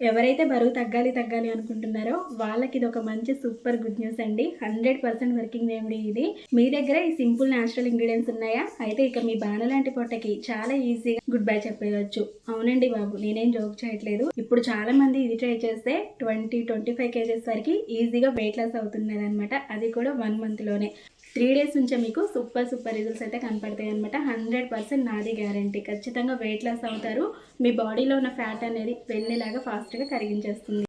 ఎవరైతే బరువు తగ్గాలి అనుకుంటున్నారో వాళ్ళకి ఇది ఒక మంచి సూపర్ గుడ్ న్యూస్ అండి. 100% వర్కింగ్ రెమెడీ ఇది. మీ దగ్గర ఈ సింపుల్ న్యాచురల్ ఇంగ్రీడియంట్స్ ఉన్నాయా? అయితే ఇక మీ బాణ లాంటి పొట్టకి చాలా ఈజీగా గుడ్ బై చెప్పేయచ్చు. అవునండి బాబు, నేనేం జోక్ చేయట్లేదు. ఇప్పుడు చాలా మంది ఇది ట్రై చేస్తే 20-25 kgs వరకు ఈజీగా వెయిట్ లాస్ అవుతున్నారు అనమాట. అది కూడా 1 month లోనే. 3 days నుంచే మీకు సూపర్ రిజల్ట్స్ అయితే కనపడతాయి అనమాట. 100% నాది గ్యారంటీ. ఖచ్చితంగా వెయిట్ లాస్ అవుతారు. మీ బాడీలో ఉన్న ఫ్యాట్ అనేది వెన్నెలాగా ఫాస్ట్గా కరిగించేస్తుంది.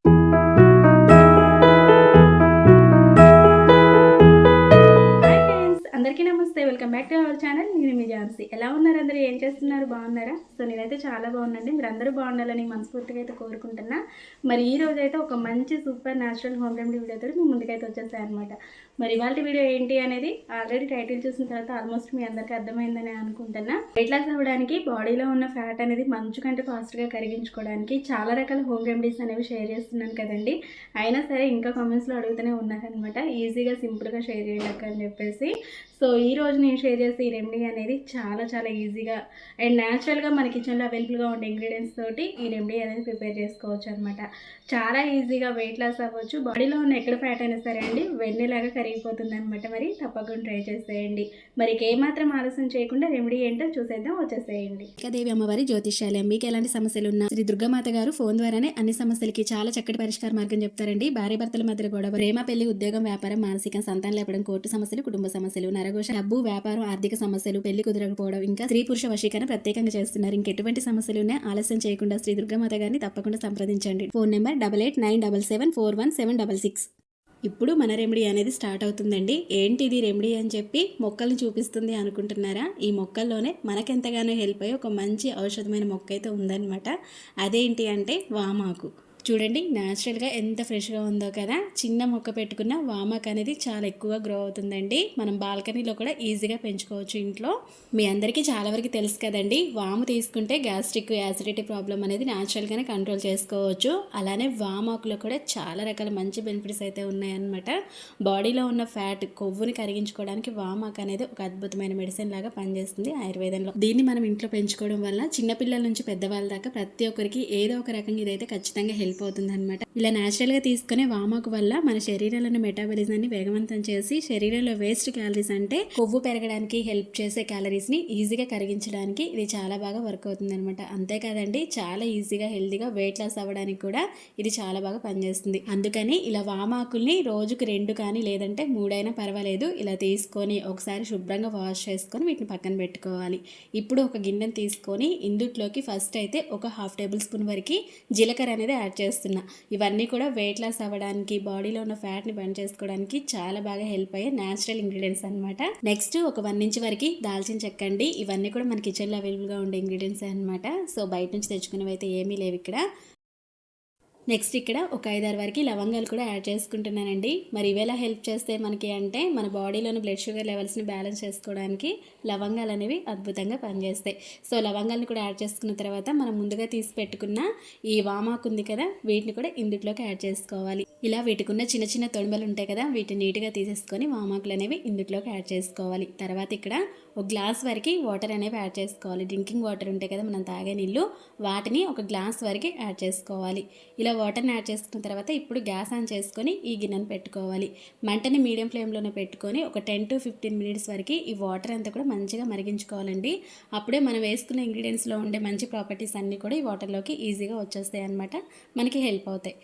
అందరికీ నమస్తే, welcome back to our channel. నేను మీ ఝాన్సీ. ఎలా ఉన్నారు అందరూ? ఏం చేస్తున్నారు? బాగున్నారా? సో నేనైతే చాలా బాగున్నాండి. మీరు అందరూ బాగుండాలని మనస్ఫూర్తిగా అయితే కోరుకుంటున్నా. మరి ఈ రోజు అయితే ఒక మంచి సూపర్ న్యాచురల్ హోమ్ రెమెడీ వీడియోతో మీ ముందుకైతే వచ్చేస్తాయి అనమాట. మరి ఇవాళ వీడియో ఏంటి అనేది ఆల్రెడీ టైటిల్ చూసిన తర్వాత ఆల్మోస్ట్ మీ అందరికీ అర్థమైందని అనుకుంటున్నా. వెయిట్ లాస్ అవ్వడానికి, బాడీలో ఉన్న ఫ్యాట్ అనేది మంచు కంటే ఫాస్ట్గా కరిగించుకోవడానికి చాలా రకాల హోమ్ రెమెడీస్ అనేవి షేర్ చేస్తున్నాను కదండి. అయినా సరే ఇంకా కామెంట్స్లో అడుగుతూనే ఉన్నారనమాట, ఈజీగా సింపుల్గా షేర్ చేయలేక అని చెప్పేసి. సో ఈరోజు నేను షేర్ చేసే ఈ రెమెడీ అనేది చాలా ఈజీగా అండ్ న్యాచురల్గా మన కిచెన్లో అవైలబుల్గా ఉండే ఇంగ్రీడియంట్స్ తోటి ఈ రెమెడీ అనేది ప్రిపేర్ చేసుకోవచ్చు అనమాట. చాలా ఈజీగా వెయిట్ లాస్ అవ్వచ్చు. బాడీలో ఉన్న ఎక్కడ ఫ్యాట్ అయినా సరే అండి వెన్నెలాగా కరిగిపోతుంది అనమాట. మరి తప్పకుండా ట్రై చేసేయండి. మరి ఏమాత్రం ఆలస్యం చేయకుండా రెమెడీ ఏంటో చూసేద్దాం, వచ్చేసేయండి. దేవి అమ్మవారి జ్యోతిష్యాలయం. మీకు ఎలాంటి సమస్యలు ఉన్నా శ్రీ దుర్గామాత గారు ఫోన్ ద్వారానే అన్ని సమస్యలకి చాలా చక్కటి పరిష్కార మార్గం చెప్తారండి. భార్య భర్తల మధ్య గొడవ, ప్రేమ, పెళ్లి, ఉద్యోగం, వ్యాపారం, మానసిక, సంతానం లేపడం, కోర్టు సమస్యలు, కుటుంబ సమస్యలు, నరఘోష, డబ్బు, వ్యాపారం, ఆర్థిక సమస్యలు, పెళ్లి కుదరకపోవడం, ఇంకా స్త్రీ పురుష వశీకరణ ప్రత్యేకంగా చేస్తున్నారు. ఇంకెటువంటి సమస్యలు ఉన్నా ఆలస్యం చేయకుండా శ్రీ దుర్గామాత గారిని తప్పకుండా సంప్రదించండి. Phone number 8897741766. ఇప్పుడు మన రెమెడీ అనేది స్టార్ట్ అవుతుందండి. ఏంటిది రెమెడీ అని చెప్పి మొక్కల్ని చూపిస్తుంది అనుకుంటున్నారా? ఈ మొక్కల్లోనే మనకెంతగానో హెల్ప్ అయ్యే ఒక మంచి ఔషధమైన మొక్క అయితే ఉందన్నమాట. అదేంటి అంటే వామాకు. చూడండి న్యాచురల్గా ఎంత ఫ్రెష్గా ఉందో కదా. చిన్న మొక్క పెట్టుకున్న వామాకు అనేది చాలా ఎక్కువగా గ్రో అవుతుందండి. మనం బాల్కనీలో కూడా ఈజీగా పెంచుకోవచ్చు ఇంట్లో. మీ అందరికీ చాలా వరకు తెలుసు కదండి, వాము తీసుకుంటే గ్యాస్ట్రిక్, యాసిడిటీ ప్రాబ్లం అనేది న్యాచురల్గానే కంట్రోల్ చేసుకోవచ్చు. అలానే వామాకులో కూడా చాలా రకాల మంచి బెనిఫిట్స్ అయితే ఉన్నాయన్నమాట. బాడీలో ఉన్న ఫ్యాట్, కొవ్వుని కరిగించుకోవడానికి వామాకు అనేది ఒక అద్భుతమైన మెడిసిన్ లాగా పనిచేస్తుంది ఆయుర్వేదంలో. దీన్ని మనం ఇంట్లో పెంచుకోవడం వల్ల చిన్నపిల్లల నుంచి పెద్దవాళ్ళ దాకా ప్రతి ఒక్కరికి ఏదో ఒక రకంగా ఇదైతే ఖచ్చితంగా హెల్ప్ అవుతుంది అనమాట. ఇలా న్యాచురల్గా తీసుకునే వామాకు వల్ల మన శరీరంలోని మెటాబాలిజాన్ని వేగవంతం చేసి శరీరంలో వేస్ట్ క్యాలరీస్ అంటే కొవ్వు పెరగడానికి హెల్ప్ చేసే క్యాలరీస్ ని ఈజీగా కరిగించడానికి ఇది చాలా బాగా వర్క్ అవుతుంది అనమాట. అంతేకాదండి, చాలా ఈజీగా హెల్తీగా వెయిట్ లాస్ అవ్వడానికి కూడా ఇది చాలా బాగా పనిచేస్తుంది. అందుకని ఇలా వామాకుల్ని రోజుకు 2 కానీ లేదంటే 3 అయినా పర్వాలేదు ఇలా తీసుకొని ఒకసారి శుభ్రంగా వాష్ చేసుకొని వీటిని పక్కన పెట్టుకోవాలి. ఇప్పుడు ఒక గిన్నెను తీసుకొని ఇందుట్లోకి ఫస్ట్ అయితే ఒక 1/2 tablespoon వరకు జీలకర్ర అనేది యాడ్ చేస్తున్నా. ఇవన్నీ కూడా వెయిట్ లాస్ అవ్వడానికి, బాడీలో ఉన్న ఫ్యాట్ని బర్న్ చేసుకోవడానికి చాలా బాగా హెల్ప్ అయ్యే న్యాచురల్ ఇంగ్రీడియంట్స్ అనమాట. నెక్స్ట్ ఒక 1 inch వరకు దాల్చిన చెక్క అండి. ఇవన్నీ కూడా మన కిచెన్లో అవైలబుల్గా ఉండే ఇంగ్రీడియంట్స్ అనమాట. సో బయట నుంచి తెచ్చుకునేవి అయితే ఏమీ లేవు ఇక్కడ. నెక్స్ట్ ఇక్కడ ఒక 5-6 వరకు లవంగాలు కూడా యాడ్ చేసుకుంటున్నానండి. మరి ఇవేలా హెల్ప్ చేస్తాయి మనకి అంటే మన బాడీలోని బ్లడ్ షుగర్ లెవెల్స్ని బ్యాలెన్స్ చేసుకోవడానికి లవంగాలు అనేవి అద్భుతంగా పనిచేస్తాయి. సో లవంగాలను కూడా యాడ్ చేసుకున్న తర్వాత మనం ముందుగా తీసి పెట్టుకున్న ఈ వామాకు ఉంది కదా, వీటిని కూడా ఇందులోకి యాడ్ చేసుకోవాలి. ఇలా వీటికున్న చిన్న చిన్న తొడుమలు ఉంటాయి కదా, వీటిని నీట్గా తీసేసుకొని వామాకులు అనేవి ఇందులోకి యాడ్ చేసుకోవాలి. తర్వాత ఇక్కడ ఒక గ్లాస్ వరకు వాటర్ అనేవి యాడ్ చేసుకోవాలి. డ్రింకింగ్ వాటర్ ఉంటాయి కదా మనం తాగే నీళ్ళు, వాటిని ఒక గ్లాస్ వరకు యాడ్ చేసుకోవాలి. ఇలా వాటర్ని యాడ్ చేసుకున్న తర్వాత ఇప్పుడు గ్యాస్ ఆన్ చేసుకొని ఈ గిన్నెను పెట్టుకోవాలి. మంటని మీడియం ఫ్లేమ్లోనే పెట్టుకొని ఒక 10-15 minutes వరకు ఈ వాటర్ అంతా కూడా మంచిగా మరిగించుకోవాలండి. అప్పుడే మనం వేసుకున్న ఇంగ్రీడియంట్స్లో ఉండే మంచి ప్రాపర్టీస్ అన్నీ కూడా ఈ వాటర్లోకి ఈజీగా వచ్చేస్తాయి అన్నమాట, మనకి హెల్ప్ అవుతాయి.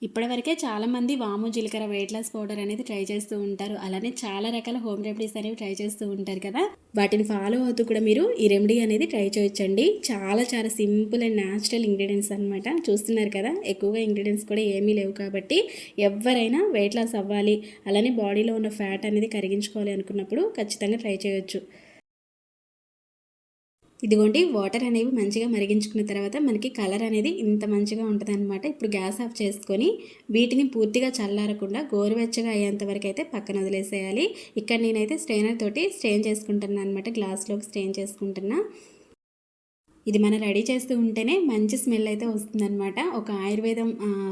ఇప్పటివరకే చాలామంది వాము, జీలకర్ర వెయిట్ లాస్ పౌడర్ అనేది ట్రై చేస్తూ ఉంటారు. అలానే చాలా రకాల హోమ్ రెమెడీస్ అనేవి ట్రై చేస్తూ ఉంటారు కదా. వాటిని ఫాలో అవుతూ కూడా మీరు ఈ రెమెడీ అనేది ట్రై చేయొచ్చండి. చాలా సింపుల్ అండ్ న్యాచురల్ ఇంగ్రీడియంట్స్ అనమాట. చూస్తున్నారు కదా, ఎక్కువగా ఇంగ్రీడియంట్స్ కూడా ఏమీ లేవు కాబట్టి ఎవరైనా వెయిట్ లాస్ అవ్వాలి, అలానే బాడీలో ఉన్న ఫ్యాట్ అనేది కరిగించుకోవాలి అనుకున్నప్పుడు ఖచ్చితంగా ట్రై చేయొచ్చు. ఇదిగోండి వాటర్ అనేవి మంచిగా మరిగించుకున్న తర్వాత మనకి కలర్ అనేది ఇంత మంచిగా ఉంటుంది అనమాట. ఇప్పుడు గ్యాస్ ఆఫ్ చేసుకొని వీటిని పూర్తిగా చల్లారకుండా గోరువెచ్చగా అయ్యేంత వరకు అయితే పక్కన వదిలేసేయాలి. ఇక్కడ నేనైతే స్ట్రెయినర్ తోటి స్ట్రెయిన్ చేసుకుంటున్నాను అనమాట. గ్లాస్లోకి స్ట్రెయిన్ చేసుకుంటున్నా. ఇది మనం రెడీ చేస్తూ ఉంటేనే మంచి స్మెల్ అయితే వస్తుందన్నమాట. ఒక ఆయుర్వేదం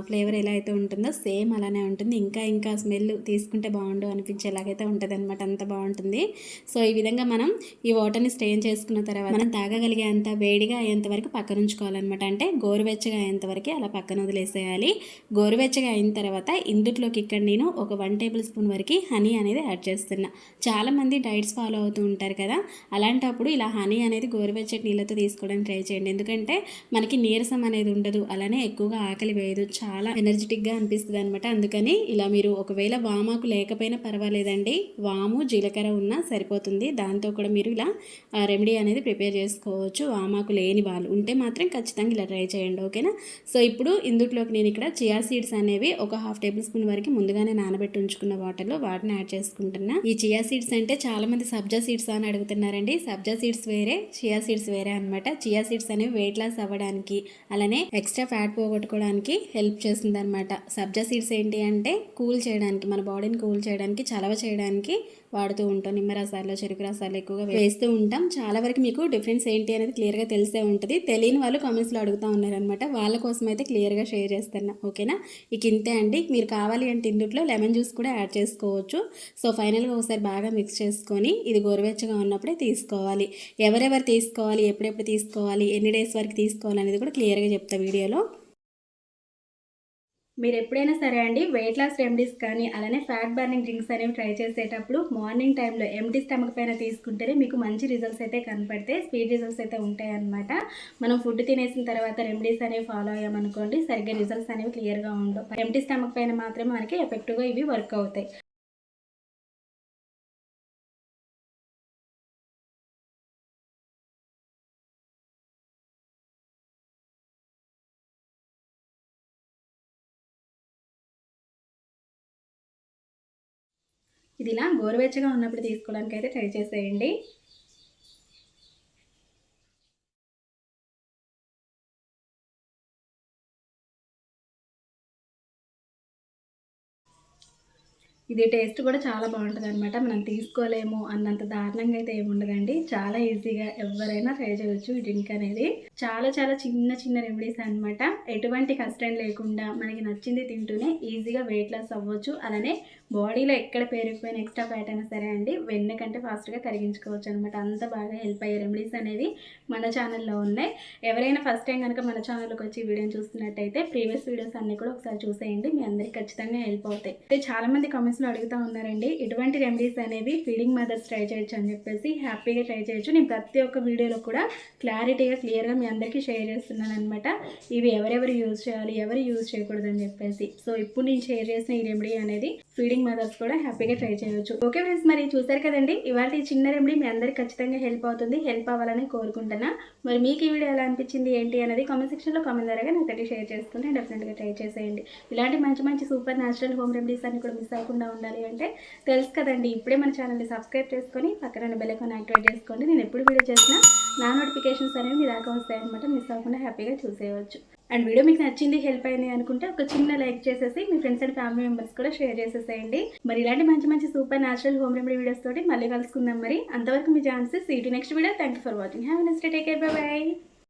ఫ్లేవర్ ఎలా అయితే ఉంటుందో సేమ్ అలానే ఉంటుంది. ఇంకా స్మెల్ తీసుకుంటే బాగుండు అనిపించేలాగైతే ఉంటుందన్నమాట. అంత బాగుంటుంది. సో ఈ విధంగా మనం ఈ వాటర్ని స్ట్రెయిన్ చేసుకున్న తర్వాత మనం తాగగలిగే అంత వేడిగా అయ్యేంత వరకు పక్కన ఉంచుకోవాలన్నమాట. అంటే గోరువెచ్చగా అయ్యేంత వరకు అలా పక్కన వదిలేసేయాలి. గోరువెచ్చగా అయిన తర్వాత ఇందులోకి ఇక్కడ నేను ఒక 1 టేబుల్ స్పూన్ వరకు హనీ అనేది యాడ్ చేస్తున్నా. చాలామంది డైట్స్ ఫాలో అవుతూ ఉంటారు కదా, అలాంటప్పుడు ఇలా హనీ అనేది గోరువెచ్చటి నీళ్ళతో తీసుకోవడానికి ట్రై చేయండి. ఎందుకంటే మనకి నీరసం అనేది ఉండదు, అలానే ఎక్కువగా ఆకలి వేయదు, చాలా ఎనర్జెటిక్గా అనిపిస్తుంది అనమాట. అందుకని ఇలా మీరు ఒకవేళ వామాకు లేకపోయినా పర్వాలేదండి, వాము జీలకర్ర ఉన్నా సరిపోతుంది. దాంతో కూడా మీరు ఇలా రెమెడీ అనేది ప్రిపేర్ చేసుకోవచ్చు. వామాకు లేని వాళ్ళు ఉంటే మాత్రం ఖచ్చితంగా ఇలా ట్రై చేయండి, ఓకేనా. సో ఇప్పుడు ఇందులోకి నేను ఇక్కడ చియా సీడ్స్ అనేవి ఒక 1/2 టేబుల్ స్పూన్ వరకు ముందుగానే నానబెట్టి ఉంచుకున్న వాటర్లో వాటిని యాడ్ చేసుకుంటున్నా. ఈ చియా సీడ్స్ అంటే చాలా మంది సబ్జా సీడ్స్ అని అడుగుతున్నారండి. సబ్జా సీడ్స్ వేరే, చియా సీడ్స్ వేరే అనమాట. చియా సీడ్స్ అనేవి వెయిట్ లాస్ అవ్వడానికి, అలానే ఎక్స్ట్రా ఫ్యాట్ పోగొట్టుకోవడానికి హెల్ప్ చేస్తుంది అనమాట. సబ్జా సీడ్స్ ఏంటి అంటే కూల్ చేయడానికి, మన బాడీని కూల్ చేయడానికి, చలవ చేయడానికి వాడుతూ ఉంటాం. నిమ్మరసాలు, చెరుకు రసాలు ఎక్కువగా వేస్తూ ఉంటాం. చాలా వరకు మీకు డిఫరెన్స్ ఏంటి అనేది క్లియర్గా తెలిసే ఉంటుంది. తెలియని వాళ్ళు కామెంట్స్లో అడుగుతూ ఉన్నారనమాట. వాళ్ళ కోసం అయితే క్లియర్గా షేర్ చేస్తున్నా, ఓకేనా. ఇక ఇంతే అండి. మీరు కావాలి అంటే ఇందులో లెమన్ జ్యూస్ కూడా యాడ్ చేసుకోవచ్చు. సో ఫైనల్గా ఒకసారి బాగా మిక్స్ చేసుకొని ఇది గోరువెచ్చగా ఉన్నప్పుడే తీసుకోవాలి. ఎవరెవరు తీసుకోవాలి, ఎప్పుడెప్పుడు తీసుకోవాలి, ఎన్ని డేస్ వరకు తీసుకోవాలి అనేది కూడా క్లియర్గా చెప్తా వీడియోలో. మీరు ఎప్పుడైనా సరే అండి వెయిట్ లాస్ రెమెడీస్ కానీ అలానే ఫ్యాట్ బర్నింగ్ డ్రింక్స్ అనేవి ట్రై చేసేటప్పుడు మార్నింగ్ టైంలో ఎంటీ స్టమక్ పైన తీసుకుంటేనే మీకు మంచి రిజల్ట్స్ అయితే కనపడతాయి, స్పీడ్ రిజల్ట్స్ అయితే ఉంటాయి అన్నమాట. మనం ఫుడ్ తినేసిన తర్వాత రెమెడీస్ అనేవి ఫాలో అయ్యామనుకోండి, సరిగ్గా రిజల్ట్స్ అనేవి క్లియర్గా ఉండవు. ఎంటీ స్టమక్ పైన మాత్రమే మనకి ఎఫెక్టివ్గా ఇవి వర్క్ అవుతాయి. ఇది ఇలా గోరువెచ్చగా ఉన్నప్పుడు తీసుకోవడానికి అయితే ట్రై చేసేయండి. ఇది టేస్ట్ కూడా చాలా బాగుంటుంది అనమాట. మనం తీసుకోలేము అన్నంత దారుణంగా అయితే ఏమి ఉండదండి. చాలా ఈజీగా ఎవరైనా ట్రై చేయవచ్చు ఈ డ్రింక్ అనేది. చాలా చాలా చిన్న చిన్న రెమెడీస్ అనమాట. ఎటువంటి కష్టం లేకుండా మనకి నచ్చింది తింటూనే ఈజీగా వెయిట్ లాస్ అవ్వచ్చు. అలానే బాడీలో ఎక్కడ పేరుకుపోయిన ఎక్స్ట్రా ఫ్యాట్ అయినా సరే అండి వెన్న కంటే ఫాస్ట్గా కరిగించుకోవచ్చు అనమాట. అంత బాగా హెల్ప్ అయ్యే రెమెడీస్ అనేవి మన ఛానల్లో ఉన్నాయి. ఎవరైనా ఫస్ట్ టైం కనుక మన ఛానల్కి వచ్చి వీడియోని చూస్తున్నట్టయితే ప్రీవియస్ వీడియోస్ అన్ని కూడా ఒకసారి చూసేయండి, మీ అందరికి ఖచ్చితంగా హెల్ప్ అవుతాయి. చాలా మంది కామెంట్స్లో అడుగుతూ ఉన్నారండి ఎటువంటి రెమెడీస్ అనేవి ఫీడింగ్ మదర్స్ ట్రై చేయొచ్చు అని చెప్పేసి. హ్యాపీగా ట్రై చేయొచ్చు. నేను ప్రతి ఒక్క వీడియోలో కూడా క్లారిటీగా క్లియర్గా మీ అందరికీ షేర్ చేస్తున్నాను అనమాట. ఇవి ఎవరెవరు యూజ్ చేయాలి, ఎవరు యూజ్ చేయకూడదు అని చెప్పేసి. సో ఇప్పుడు నేను షేర్ చేసిన ఈ రెమెడీ అనేది ఫీడింగ్ మదర్స్ కూడా హ్యాపీగా ట్రై చేయొచ్చు. ఓకే ఫ్రెండ్స్, మరి చూసారు కదండి ఇవాళ ఈ చిన్న రెమెడీ మీ అందరికి ఖచ్చితంగా హెల్ప్ అవుతుంది, హెల్ప్ అవ్వాలని కోరుకుంటున్నా. మరి మీకు ఈ వీడియో ఎలా అనిపించింది ఏంటి అనేది కామెంట్ సెక్షన్లో కామెంట్ ద్వారా నాకైతే షేర్ చేసుకుంటే డెఫినెట్గా ట్రై చేసేయండి. ఇలాంటి మంచి మంచి సూపర్ న్యాచురల్ హోమ్ రెమెడీస్ అన్ని కూడా మిస్ అవ్వకుండా ఉండాలి అంటే తెలుసు కదండి, ఇప్పుడే మన ఛానల్ని సబ్స్క్రైబ్ చేసుకొని పక్కన బెల్ ఐకాన్ యాక్టివేట్ చేసుకోండి. నేను ఎప్పుడు వీడియో చేసినా నా నోటిఫికేషన్స్ అనేవి మీ దాకా వస్తాయన్నమాట. మిస్ అవ్వకుండా హ్యాపీగా చూసేయవచ్చు. అండ్ వీడియో మీకు నచ్చింది, హెల్ప్ అయింది అనుకుంటే ఒక చిన్న లైక్ చేసేసి మీ ఫ్రెండ్స్ అండ్ ఫ్యామిలీ మెంబర్స్ కూడా షేర్ చేసేసేయండి. మరి ఇలాంటి మంచి మంచి super natural home remedy videos తోటి మళ్ళీ కలుసుకుందాం. మరి అంతవరకు మీ chances see to next video. Thank you for watching. Have a nice day. Take care. Bye by.